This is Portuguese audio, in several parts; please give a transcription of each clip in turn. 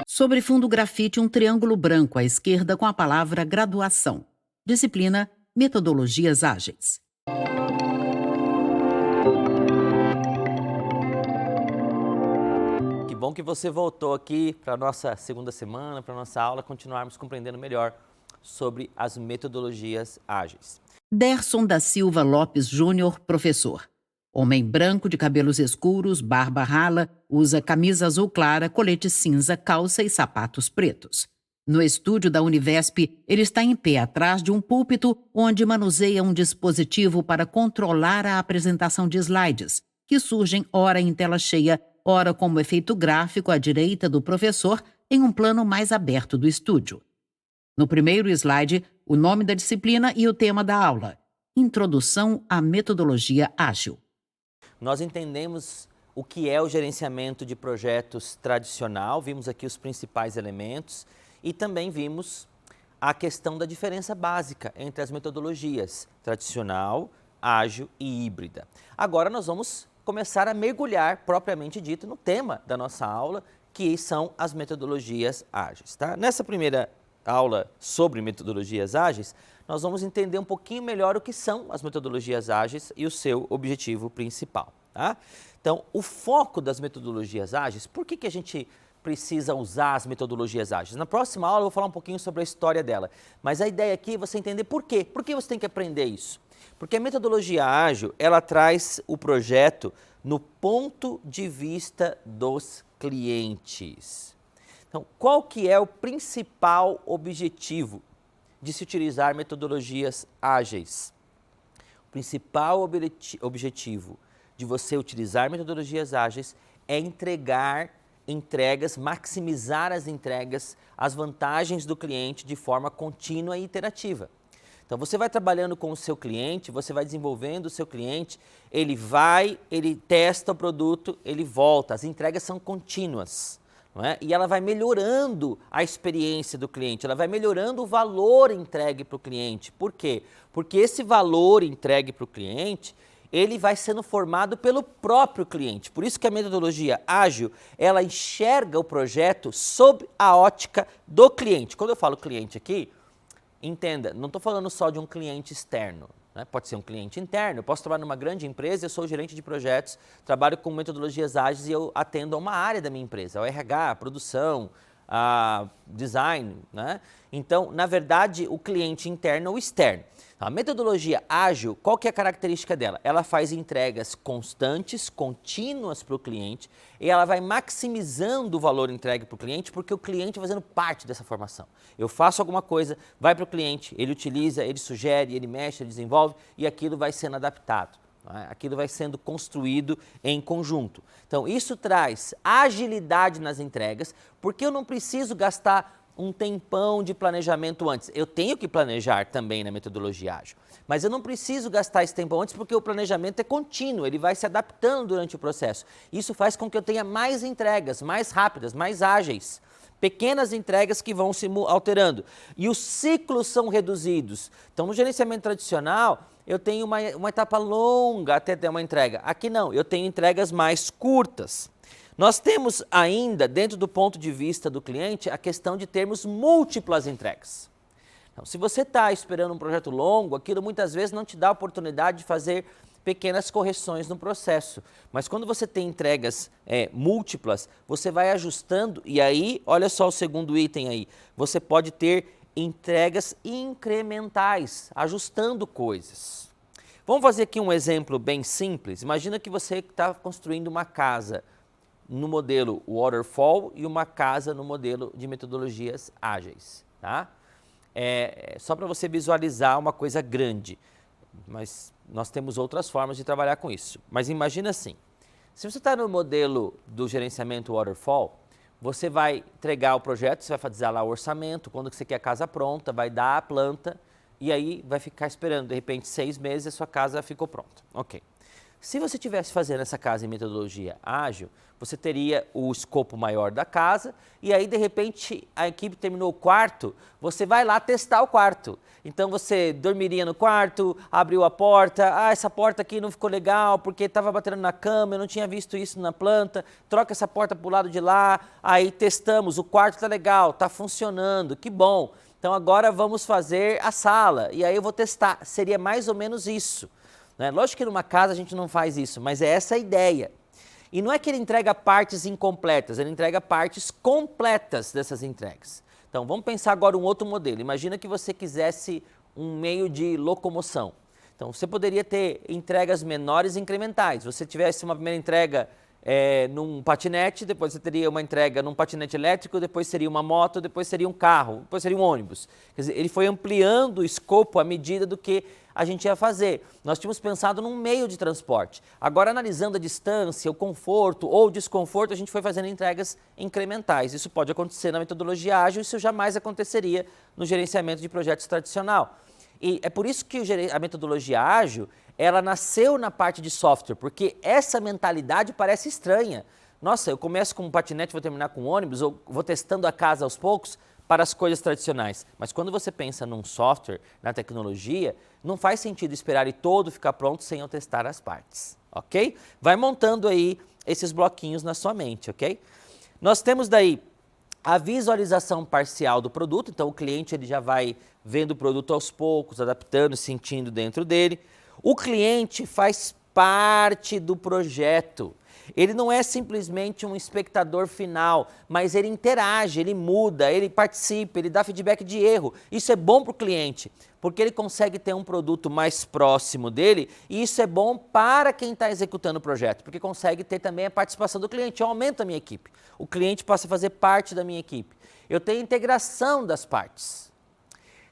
Sobre fundo grafite, um triângulo branco à esquerda com a palavra graduação. Disciplina Metodologias Ágeis. Que bom que você voltou aqui para a nossa segunda semana, para a nossa aula, continuarmos compreendendo melhor sobre as metodologias ágeis. Derson da Silva Lopes Júnior, professor. Homem branco de cabelos escuros, barba rala, usa camisa azul clara, colete cinza, calça e sapatos pretos. No estúdio da Univesp, ele está em pé atrás de um púlpito onde manuseia um dispositivo para controlar a apresentação de slides, que surgem ora em tela cheia, ora como efeito gráfico à direita do professor em um plano mais aberto do estúdio. No primeiro slide, o nome da disciplina e o tema da aula: Introdução à Metodologia Ágil. Nós entendemos o que é o gerenciamento de projetos tradicional, vimos aqui os principais elementos e também vimos a questão da diferença básica entre as metodologias tradicional, ágil e híbrida. Agora nós vamos começar a mergulhar, propriamente dito, no tema da nossa aula, que são as metodologias ágeis. Tá? Nessa primeira aula sobre metodologias ágeis, nós vamos entender um pouquinho melhor o que são as metodologias ágeis e o seu objetivo principal. Tá? Então, o foco das metodologias ágeis, por que a gente precisa usar as metodologias ágeis? Na próxima aula eu vou falar um pouquinho sobre a história dela, mas a ideia aqui é você entender por quê. Por que você tem que aprender isso? Porque a metodologia ágil, ela traz o projeto no ponto de vista dos clientes. Então, qual que é o principal objetivo de se utilizar metodologias ágeis? O principal objetivo de você utilizar metodologias ágeis é maximizar as entregas, as vantagens do cliente de forma contínua e iterativa. Então, você vai trabalhando com o seu cliente, você vai desenvolvendo o seu cliente, ele testa o produto, ele volta, as entregas são contínuas. Não é? E ela vai melhorando a experiência do cliente, ela vai melhorando o valor entregue para o cliente. Por quê? Porque esse valor entregue para o cliente, ele vai sendo formado pelo próprio cliente. Por isso que a metodologia ágil, ela enxerga o projeto sob a ótica do cliente. Quando eu falo cliente aqui, entenda, não estou falando só de um cliente externo. Né? Pode ser um cliente interno, eu posso trabalhar numa grande empresa, eu sou gerente de projetos, trabalho com metodologias ágeis e eu atendo a uma área da minha empresa, o RH, a produção, a design. Né? Então, na verdade, o cliente interno ou externo. A metodologia ágil, qual que é a característica dela? Ela faz entregas constantes, contínuas para o cliente e ela vai maximizando o valor entregue para o cliente porque o cliente vai fazendo parte dessa formação. Eu faço alguma coisa, vai para o cliente, ele utiliza, ele sugere, ele mexe, ele desenvolve e aquilo vai sendo adaptado. Aquilo vai sendo construído em conjunto. Então, isso traz agilidade nas entregas, porque eu não preciso gastar um tempão de planejamento antes. Eu tenho que planejar também na metodologia ágil, mas eu não preciso gastar esse tempo antes porque o planejamento é contínuo, ele vai se adaptando durante o processo. Isso faz com que eu tenha mais entregas, mais rápidas, mais ágeis. Pequenas entregas que vão se alterando. E os ciclos são reduzidos. Então, no gerenciamento tradicional, eu tenho uma etapa longa até ter uma entrega. Aqui não, eu tenho entregas mais curtas. Nós temos ainda, dentro do ponto de vista do cliente, a questão de termos múltiplas entregas. Então, se você está esperando um projeto longo, aquilo muitas vezes não te dá a oportunidade de fazer pequenas correções no processo. Mas quando você tem entregas múltiplas, você vai ajustando e aí, olha só o segundo item aí, você pode ter entregas incrementais, ajustando coisas. Vamos fazer aqui um exemplo bem simples. Imagina que você está construindo uma casa no modelo Waterfall e uma casa no modelo de metodologias ágeis. Tá? Só para você visualizar uma coisa grande, mas nós temos outras formas de trabalhar com isso. Mas imagina assim, se você está no modelo do gerenciamento Waterfall, você vai entregar o projeto, você vai fazer lá o orçamento, quando que você quer a casa pronta, vai dar a planta e aí vai ficar esperando, de repente, 6 meses e a sua casa ficou pronta. Ok. Se você estivesse fazendo essa casa em metodologia ágil, você teria o escopo maior da casa e aí, de repente, a equipe terminou o quarto, você vai lá testar o quarto. Então, você dormiria no quarto, abriu a porta, essa porta aqui não ficou legal porque estava batendo na cama, eu não tinha visto isso na planta, troca essa porta para o lado de lá, aí testamos, o quarto está legal, está funcionando, que bom. Então, agora vamos fazer a sala e aí eu vou testar. Seria mais ou menos isso. Né? Lógico que numa casa a gente não faz isso, mas é essa a ideia. E não é que ele entrega partes incompletas, ele entrega partes completas dessas entregas. Então, vamos pensar agora um outro modelo. Imagina que você quisesse um meio de locomoção. Então, você poderia ter entregas menores e incrementais. Você tivesse uma primeira entrega num patinete, depois você teria uma entrega num patinete elétrico, depois seria uma moto, depois seria um carro, depois seria um ônibus. Quer dizer, ele foi ampliando o escopo à medida do que a gente ia fazer. Nós tínhamos pensado num meio de transporte. Agora, analisando a distância, o conforto ou o desconforto, a gente foi fazendo entregas incrementais. Isso pode acontecer na metodologia ágil, isso jamais aconteceria no gerenciamento de projetos tradicional. E é por isso que a metodologia ágil, ela nasceu na parte de software, porque essa mentalidade parece estranha. Nossa, eu começo com um patinete, vou terminar com um ônibus, ou vou testando a casa aos poucos para as coisas tradicionais. Mas quando você pensa num software, na tecnologia, não faz sentido esperar ele todo ficar pronto sem eu testar as partes, ok? Vai montando aí esses bloquinhos na sua mente, ok? Nós temos daí a visualização parcial do produto, então o cliente ele já vai vendo o produto aos poucos, adaptando, sentindo dentro dele. O cliente faz parte do projeto. Ele não é simplesmente um espectador final, mas ele interage, ele muda, ele participa, ele dá feedback de erro. Isso é bom para o cliente, porque ele consegue ter um produto mais próximo dele e isso é bom para quem está executando o projeto, porque consegue ter também a participação do cliente. Eu aumento a minha equipe, o cliente passa a fazer parte da minha equipe. Eu tenho integração das partes.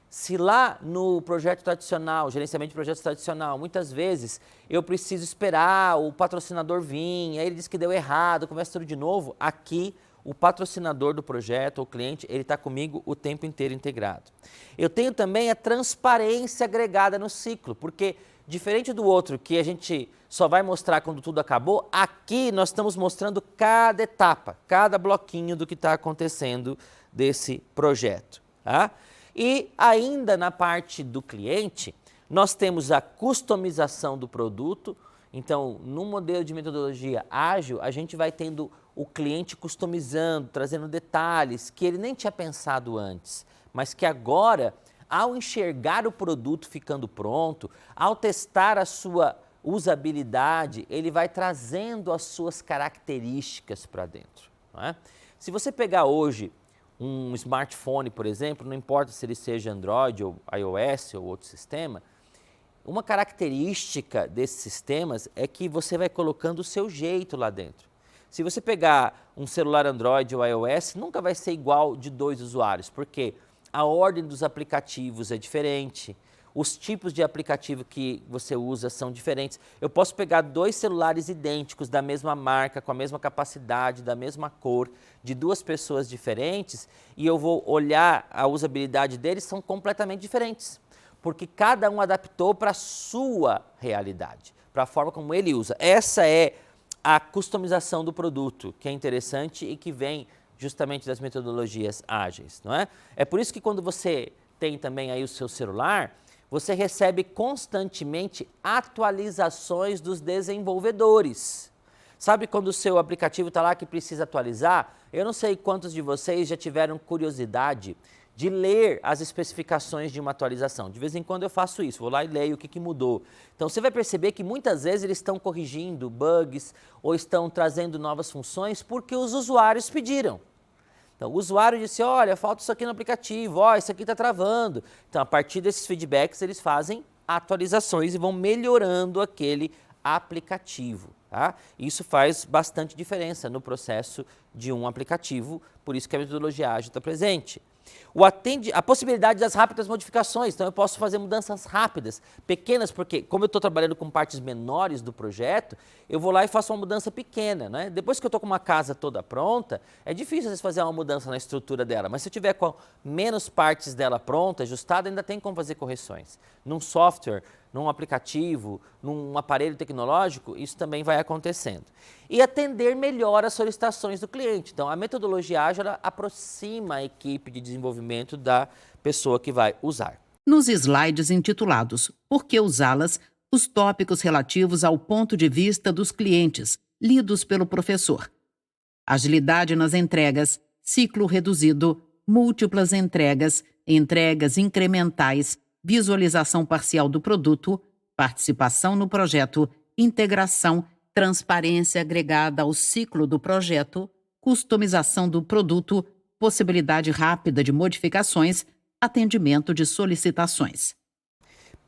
Se lá no projeto tradicional, gerenciamento de projetos tradicional, muitas vezes eu preciso esperar o patrocinador vir, aí ele diz que deu errado, começa tudo de novo, aqui o patrocinador do projeto, o cliente, ele está comigo o tempo inteiro integrado. Eu tenho também a transparência agregada no ciclo, porque diferente do outro que a gente só vai mostrar quando tudo acabou, aqui nós estamos mostrando cada etapa, cada bloquinho do que está acontecendo desse projeto, tá? E ainda na parte do cliente, nós temos a customização do produto. Então, no modelo de metodologia ágil, a gente vai tendo o cliente customizando, trazendo detalhes que ele nem tinha pensado antes, mas que agora, ao enxergar o produto ficando pronto, ao testar a sua usabilidade, ele vai trazendo as suas características para dentro, não é? Se você pegar hoje um smartphone, por exemplo, não importa se ele seja Android ou iOS ou outro sistema, uma característica desses sistemas é que você vai colocando o seu jeito lá dentro. Se você pegar um celular Android ou iOS, nunca vai ser igual de dois usuários, porque a ordem dos aplicativos é diferente, os tipos de aplicativo que você usa são diferentes. Eu posso pegar dois celulares idênticos, da mesma marca, com a mesma capacidade, da mesma cor, de duas pessoas diferentes, e eu vou olhar a usabilidade deles, são completamente diferentes, porque cada um adaptou para a sua realidade, para a forma como ele usa. Essa é a customização do produto, que é interessante e que vem justamente das metodologias ágeis, não é? É por isso que quando você tem também aí o seu celular, você recebe constantemente atualizações dos desenvolvedores. Sabe quando o seu aplicativo está lá que precisa atualizar? Eu não sei quantos de vocês já tiveram curiosidade de ler as especificações de uma atualização. De vez em quando eu faço isso, vou lá e leio o que mudou. Então você vai perceber que muitas vezes eles estão corrigindo bugs ou estão trazendo novas funções porque os usuários pediram. Então, o usuário disse, olha, falta isso aqui no aplicativo, ó, isso aqui está travando. Então, a partir desses feedbacks, eles fazem atualizações e vão melhorando aquele aplicativo. Tá? Isso faz bastante diferença no processo de um aplicativo, por isso que a metodologia ágil está presente. A possibilidade das rápidas modificações, então eu posso fazer mudanças rápidas, pequenas, porque como eu estou trabalhando com partes menores do projeto, eu vou lá e faço uma mudança pequena, né? Depois que eu estou com uma casa toda pronta, é difícil às vezes fazer uma mudança na estrutura dela, mas se eu tiver com menos partes dela pronta, ajustada, ainda tem como fazer correções. Num software, num aplicativo, num aparelho tecnológico, isso também vai acontecendo. E atender melhor as solicitações do cliente. Então, a metodologia ágil ela aproxima a equipe de desenvolvimento da pessoa que vai usar. Nos slides intitulados Por que usá-las?, os tópicos relativos ao ponto de vista dos clientes, lidos pelo professor. Agilidade nas entregas, ciclo reduzido, múltiplas entregas, entregas incrementais, visualização parcial do produto, participação no projeto, integração, transparência agregada ao ciclo do projeto, customização do produto, possibilidade rápida de modificações, atendimento de solicitações.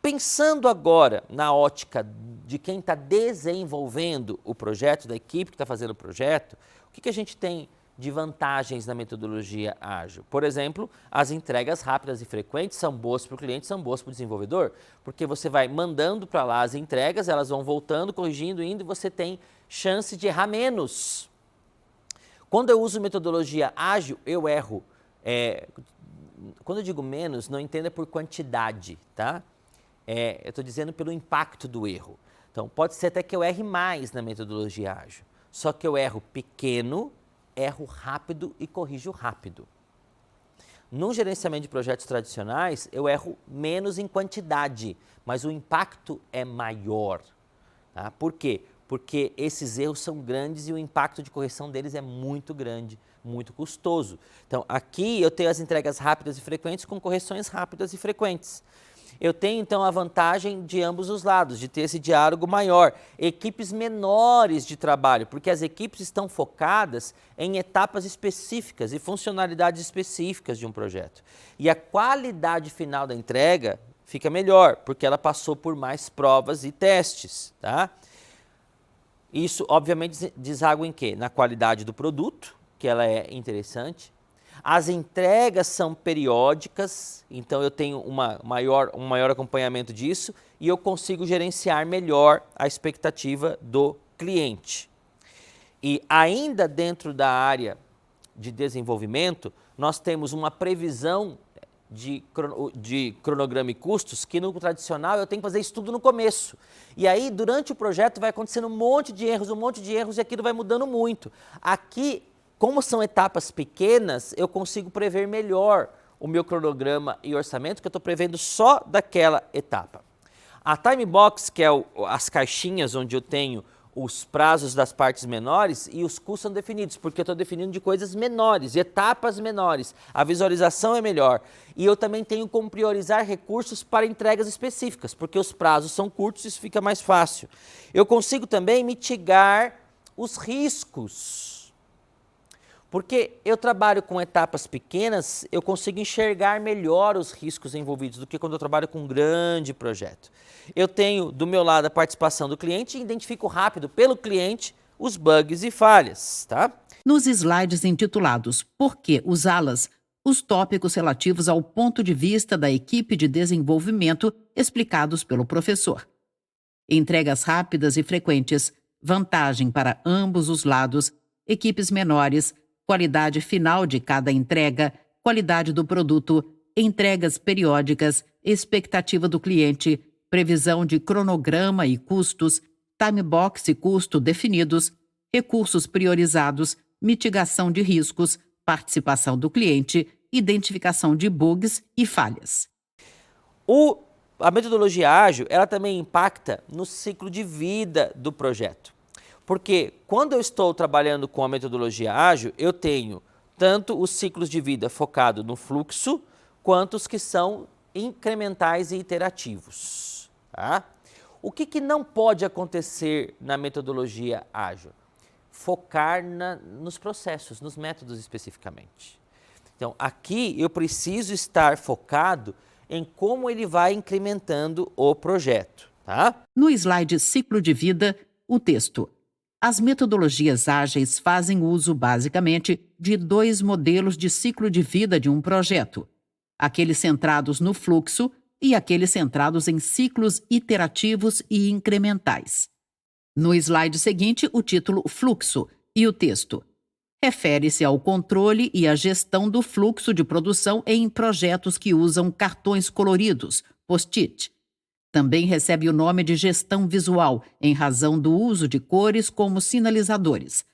Pensando agora na ótica de quem está desenvolvendo o projeto, da equipe que está fazendo o projeto, o que a gente tem de vantagens na metodologia ágil? Por exemplo, as entregas rápidas e frequentes são boas para o cliente, são boas para o desenvolvedor, porque você vai mandando para lá as entregas, elas vão voltando, corrigindo, indo, e você tem chance de errar menos. Quando eu uso metodologia ágil, eu erro. Quando eu digo menos, não entenda por quantidade, tá? Eu estou dizendo pelo impacto do erro. Então, pode ser até que eu erre mais na metodologia ágil, só que eu erro pequeno, erro rápido e corrijo rápido. No gerenciamento de projetos tradicionais, eu erro menos em quantidade, mas o impacto é maior. Tá? Por quê? Porque esses erros são grandes e o impacto de correção deles é muito grande, muito custoso. Então, aqui eu tenho as entregas rápidas e frequentes com correções rápidas e frequentes. Eu tenho, então, a vantagem de ambos os lados, de ter esse diálogo maior. Equipes menores de trabalho, porque as equipes estão focadas em etapas específicas e funcionalidades específicas de um projeto. E a qualidade final da entrega fica melhor, porque ela passou por mais provas e testes, tá? Isso, obviamente, deságua em quê? Na qualidade do produto, que ela é interessante. As entregas são periódicas, então eu tenho um maior acompanhamento disso e eu consigo gerenciar melhor a expectativa do cliente. E ainda dentro da área de desenvolvimento, nós temos uma previsão de cronograma e custos, que no tradicional eu tenho que fazer isso tudo no começo. E aí, durante o projeto, vai acontecendo um monte de erros e aquilo vai mudando muito. Aqui, como são etapas pequenas, eu consigo prever melhor o meu cronograma e orçamento, que eu estou prevendo só daquela etapa. A time box, que é as caixinhas onde eu tenho os prazos das partes menores, e os custos são definidos, porque eu estou definindo de coisas menores, etapas menores. A visualização é melhor. E eu também tenho como priorizar recursos para entregas específicas, porque os prazos são curtos e isso fica mais fácil. Eu consigo também mitigar os riscos. Porque eu trabalho com etapas pequenas, eu consigo enxergar melhor os riscos envolvidos do que quando eu trabalho com um grande projeto. Eu tenho do meu lado a participação do cliente e identifico rápido pelo cliente os bugs e falhas, tá? Nos slides intitulados Por que usá-las?, os tópicos relativos ao ponto de vista da equipe de desenvolvimento explicados pelo professor. Entregas rápidas e frequentes, vantagem para ambos os lados, equipes menores, qualidade final de cada entrega, qualidade do produto, entregas periódicas, expectativa do cliente, previsão de cronograma e custos, time box e custo definidos, recursos priorizados, mitigação de riscos, participação do cliente, identificação de bugs e falhas. A metodologia ágil, ela também impacta no ciclo de vida do projeto. Porque quando eu estou trabalhando com a metodologia ágil, eu tenho tanto os ciclos de vida focado no fluxo, quanto os que são incrementais e iterativos. Tá? O que não pode acontecer na metodologia ágil? Focar nos processos, nos métodos especificamente. Então, aqui eu preciso estar focado em como ele vai incrementando o projeto. Tá? No slide Ciclo de Vida, o texto. As metodologias ágeis fazem uso, basicamente, de 2 modelos de ciclo de vida de um projeto: aqueles centrados no fluxo e aqueles centrados em ciclos iterativos e incrementais. No slide seguinte, o título Fluxo e o texto. Refere-se ao controle e à gestão do fluxo de produção em projetos que usam cartões coloridos, post-it. Também recebe o nome de gestão visual, em razão do uso de cores como sinalizadores.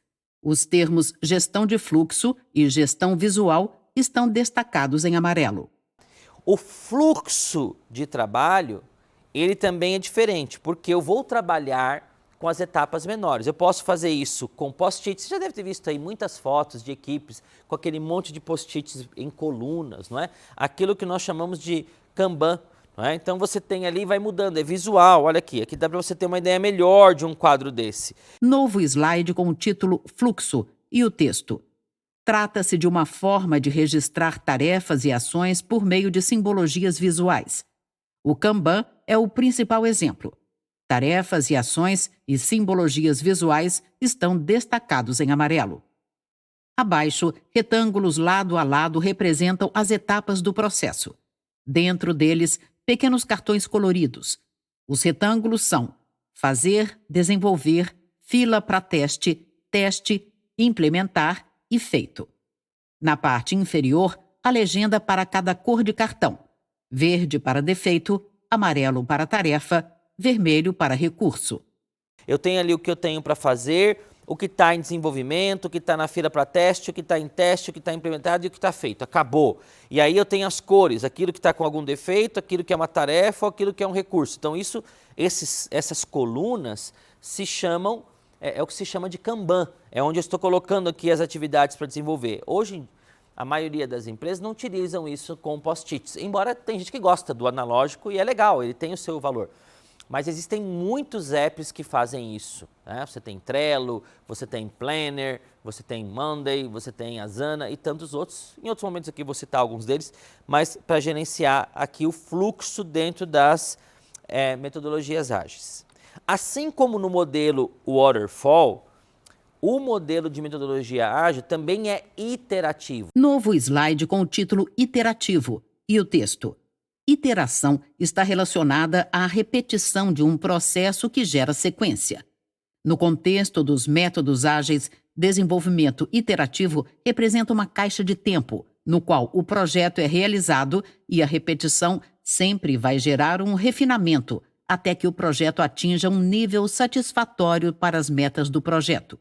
Os termos gestão de fluxo e gestão visual estão destacados em amarelo. O fluxo de trabalho, ele também é diferente, porque eu vou trabalhar com as etapas menores. Eu posso fazer isso com post-its. Você já deve ter visto aí muitas fotos de equipes com aquele monte de post-its em colunas, não é? Aquilo que nós chamamos de Kanban. Não é? Então você tem ali, vai mudando, é visual, olha aqui dá para você ter uma ideia melhor de um quadro desse. Novo slide com o título Fluxo e o texto. Trata-se de uma forma de registrar tarefas e ações por meio de simbologias visuais. O Kanban é o principal exemplo. Tarefas e ações e simbologias visuais estão destacados em amarelo. Abaixo, retângulos lado a lado representam as etapas do processo. Dentro deles, pequenos cartões coloridos. Os retângulos são fazer, desenvolver, fila para teste, teste, implementar e feito. Na parte inferior, a legenda para cada cor de cartão: verde para defeito, amarelo para tarefa, vermelho para recurso. Eu tenho ali o que eu tenho para fazer, o que está em desenvolvimento, o que está na fila para teste, o que está em teste, o que está implementado e o que está feito. Acabou. E aí eu tenho as cores, aquilo que está com algum defeito, aquilo que é uma tarefa, aquilo que é um recurso. Então essas colunas se chamam, é o que se chama de Kanban. É onde eu estou colocando aqui as atividades para desenvolver. Hoje, a maioria das empresas não utilizam isso com post-its, embora tem gente que gosta do analógico e é legal, ele tem o seu valor. Mas existem muitos apps que fazem isso, né? Você tem Trello, você tem Planner, você tem Monday, você tem Asana e tantos outros. Em outros momentos aqui vou citar alguns deles, mas para gerenciar aqui o fluxo dentro das metodologias ágeis. Assim como no modelo Waterfall, o modelo de metodologia ágil também é iterativo. Novo slide com o título Iterativo e o texto. Iteração está relacionada à repetição de um processo que gera sequência. No contexto dos métodos ágeis, desenvolvimento iterativo representa uma caixa de tempo, no qual o projeto é realizado e a repetição sempre vai gerar um refinamento, até que o projeto atinja um nível satisfatório para as metas do projeto.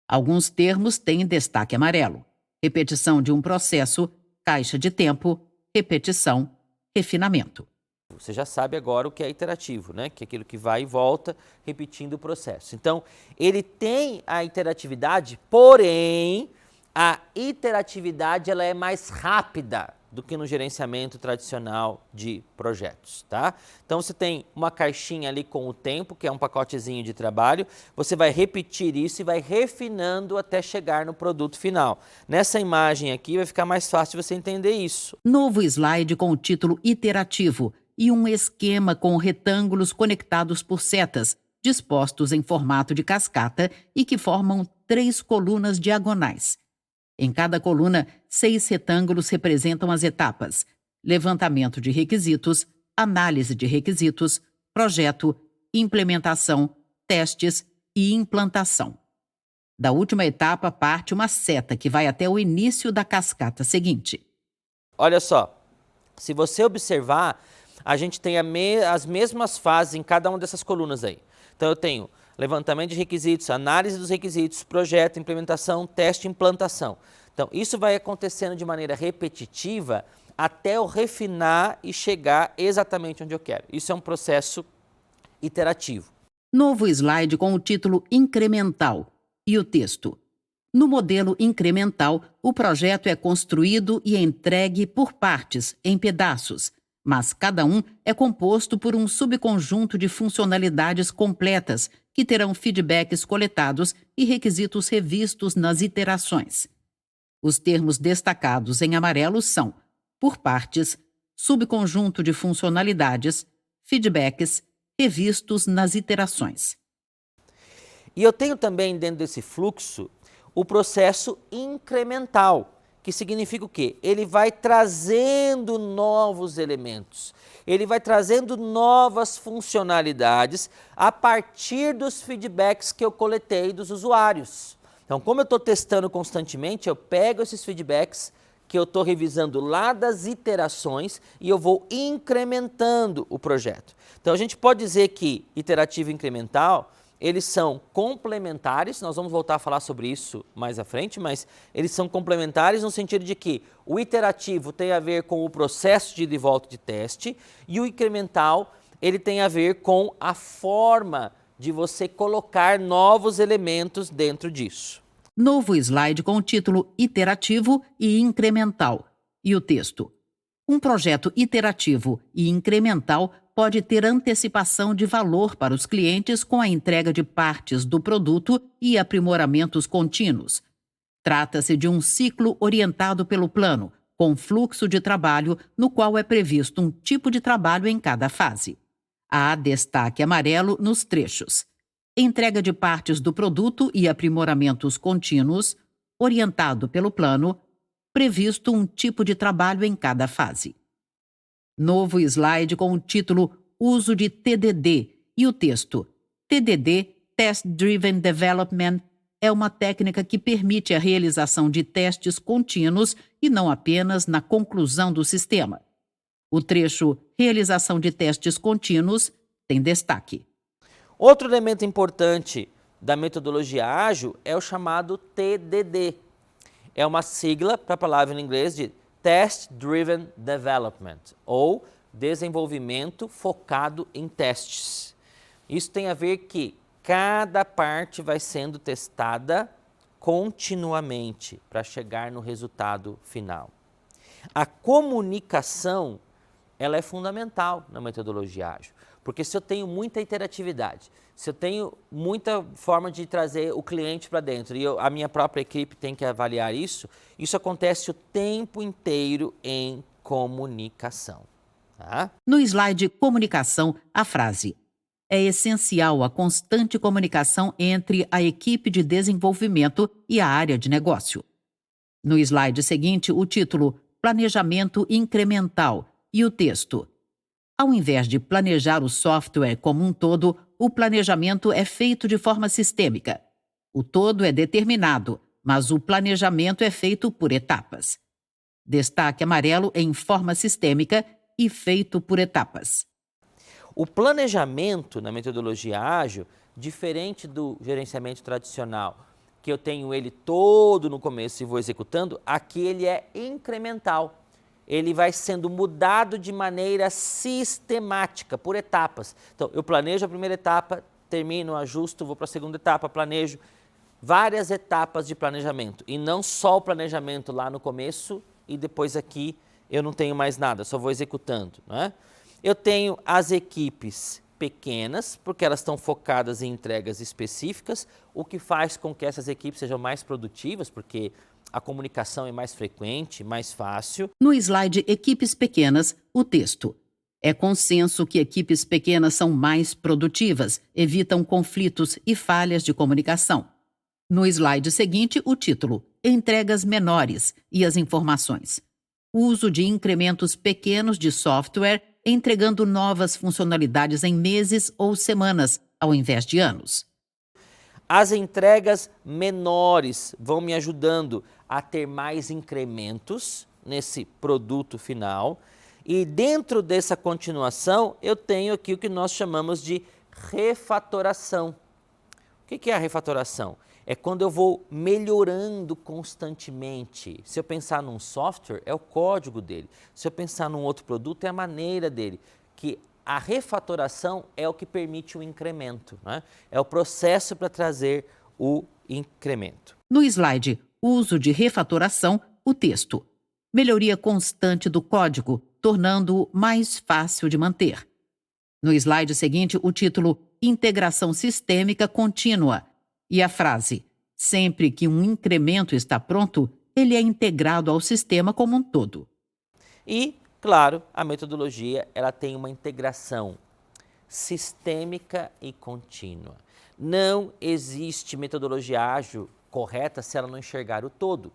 Alguns termos têm destaque amarelo: repetição de um processo, caixa de tempo, repetição, refinamento. Você já sabe agora o que é iterativo, né? Que é aquilo que vai e volta repetindo o processo. Então, ele tem a interatividade, porém, a interatividade ela é mais rápida do que no gerenciamento tradicional de projetos, tá? Então, você tem uma caixinha ali com o tempo, que é um pacotezinho de trabalho, você vai repetir isso e vai refinando até chegar no produto final. Nessa imagem aqui vai ficar mais fácil você entender isso. Novo slide com o título Iterativo e um esquema com retângulos conectados por setas, dispostos em formato de cascata e que formam 3 colunas diagonais. Em cada coluna, 6 retângulos representam as etapas: levantamento de requisitos, análise de requisitos, projeto, implementação, testes e implantação. Da última etapa parte uma seta que vai até o início da cascata seguinte. Olha só, se você observar, a gente tem as mesmas fases em cada uma dessas colunas aí. Então eu tenho levantamento de requisitos, análise dos requisitos, projeto, implementação, teste e implantação. Então isso vai acontecendo de maneira repetitiva até eu refinar e chegar exatamente onde eu quero. Isso é um processo iterativo. Novo slide com o título Incremental e o texto. No modelo incremental, o projeto é construído e entregue por partes, em pedaços, mas cada um é composto por um subconjunto de funcionalidades completas que terão feedbacks coletados e requisitos revistos nas iterações. Os termos destacados em amarelo são por partes, subconjunto de funcionalidades, feedbacks, revistos nas iterações. E eu tenho também dentro desse fluxo o processo incremental, que significa o quê? Ele vai trazendo novos elementos, ele vai trazendo novas funcionalidades a partir dos feedbacks que eu coletei dos usuários. Então, como eu estou testando constantemente, eu pego esses feedbacks, que eu estou revisando lá das iterações e eu vou incrementando o projeto. Então a gente pode dizer que iterativo e incremental, eles são complementares, nós vamos voltar a falar sobre isso mais à frente, mas eles são complementares no sentido de que o iterativo tem a ver com o processo de ida e volta de teste e o incremental, ele tem a ver com a forma de você colocar novos elementos dentro disso. Novo slide com o título Iterativo e Incremental. E o texto: um projeto iterativo e incremental pode ter antecipação de valor para os clientes com a entrega de partes do produto e aprimoramentos contínuos. Trata-se de um ciclo orientado pelo plano, com fluxo de trabalho no qual é previsto um tipo de trabalho em cada fase. Há destaque amarelo nos trechos: entrega de partes do produto e aprimoramentos contínuos, orientado pelo plano, previsto um tipo de trabalho em cada fase. Novo slide com o título Uso de TDD e o texto: TDD, Test Driven Development, é uma técnica que permite a realização de testes contínuos e não apenas na conclusão do sistema. O trecho Realização de testes contínuos tem destaque. Outro elemento importante da metodologia ágil é o chamado TDD. É uma sigla para a palavra em inglês de Test Driven Development, ou desenvolvimento focado em testes. Isso tem a ver que cada parte vai sendo testada continuamente para chegar no resultado final. A comunicação, ela é fundamental na metodologia ágil, porque se eu tenho muita interatividade, se eu tenho muita forma de trazer o cliente para dentro e a minha própria equipe tem que avaliar isso, isso acontece o tempo inteiro em comunicação. Tá? No slide Comunicação, a frase: é essencial a constante comunicação entre a equipe de desenvolvimento e a área de negócio. No slide seguinte, o título Planejamento Incremental e o texto: ao invés de planejar o software como um todo, o planejamento é feito de forma sistêmica. O todo é determinado, mas o planejamento é feito por etapas. Destaque amarelo em forma sistêmica e feito por etapas. O planejamento na metodologia ágil, diferente do gerenciamento tradicional, que eu tenho ele todo no começo e vou executando, aqui ele é incremental. Ele vai sendo mudado de maneira sistemática, por etapas. Então, eu planejo a primeira etapa, termino, ajusto, vou para a segunda etapa, planejo. Várias etapas de planejamento. E não só o planejamento lá no começo e depois aqui eu não tenho mais nada, só vou executando. Né? Eu tenho as equipes pequenas, porque elas estão focadas em entregas específicas, o que faz com que essas equipes sejam mais produtivas, porque a comunicação é mais frequente, mais fácil. No slide Equipes Pequenas, o texto: é consenso que equipes pequenas são mais produtivas, evitam conflitos e falhas de comunicação. No slide seguinte, o título Entregas menores e as informações: uso de incrementos pequenos de software, entregando novas funcionalidades em meses ou semanas, ao invés de anos. As entregas menores vão me ajudando a ter mais incrementos nesse produto final. E dentro dessa continuação, eu tenho aqui o que nós chamamos de refatoração. O que é a refatoração? É quando eu vou melhorando constantemente. Se eu pensar num software, é o código dele. Se eu pensar num outro produto, é a maneira dele. Que a refatoração é o que permite o incremento, né? É o processo para trazer o incremento. No slide Uso de refatoração, o texto: melhoria constante do código, tornando-o mais fácil de manter. No slide seguinte, o título Integração Sistêmica Contínua e a frase: sempre que um incremento está pronto, ele é integrado ao sistema como um todo. E, claro, a metodologia ela tem uma integração sistêmica e contínua. Não existe metodologia ágil correta se ela não enxergar o todo.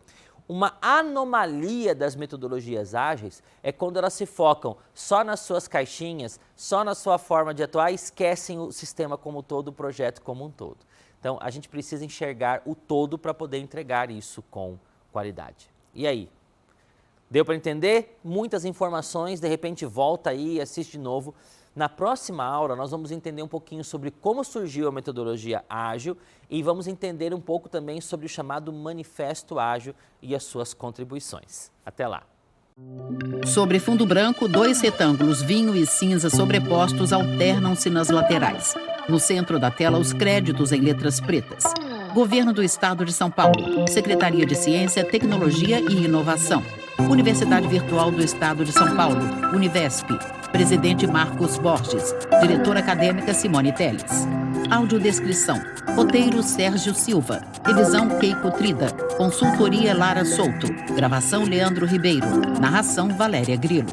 Uma anomalia das metodologias ágeis é quando elas se focam só nas suas caixinhas, só na sua forma de atuar e esquecem o sistema como um todo, o projeto como um todo. Então, a gente precisa enxergar o todo para poder entregar isso com qualidade. E aí? Deu para entender? Muitas informações, de repente volta aí e assiste de novo. Na próxima aula, nós vamos entender um pouquinho sobre como surgiu a metodologia ágil e vamos entender um pouco também sobre o chamado Manifesto Ágil e as suas contribuições. Até lá! Sobre fundo branco, 2 retângulos vinho e cinza sobrepostos alternam-se nas laterais. No centro da tela, os créditos em letras pretas. Governo do Estado de São Paulo, Secretaria de Ciência, Tecnologia e Inovação. Universidade Virtual do Estado de São Paulo, Univesp. Presidente Marcos Borges. Diretora acadêmica Simone Teles. Audiodescrição. Roteiro Sérgio Silva. Revisão Keiko Trida. Consultoria Lara Souto. Gravação Leandro Ribeiro. Narração Valéria Grilo.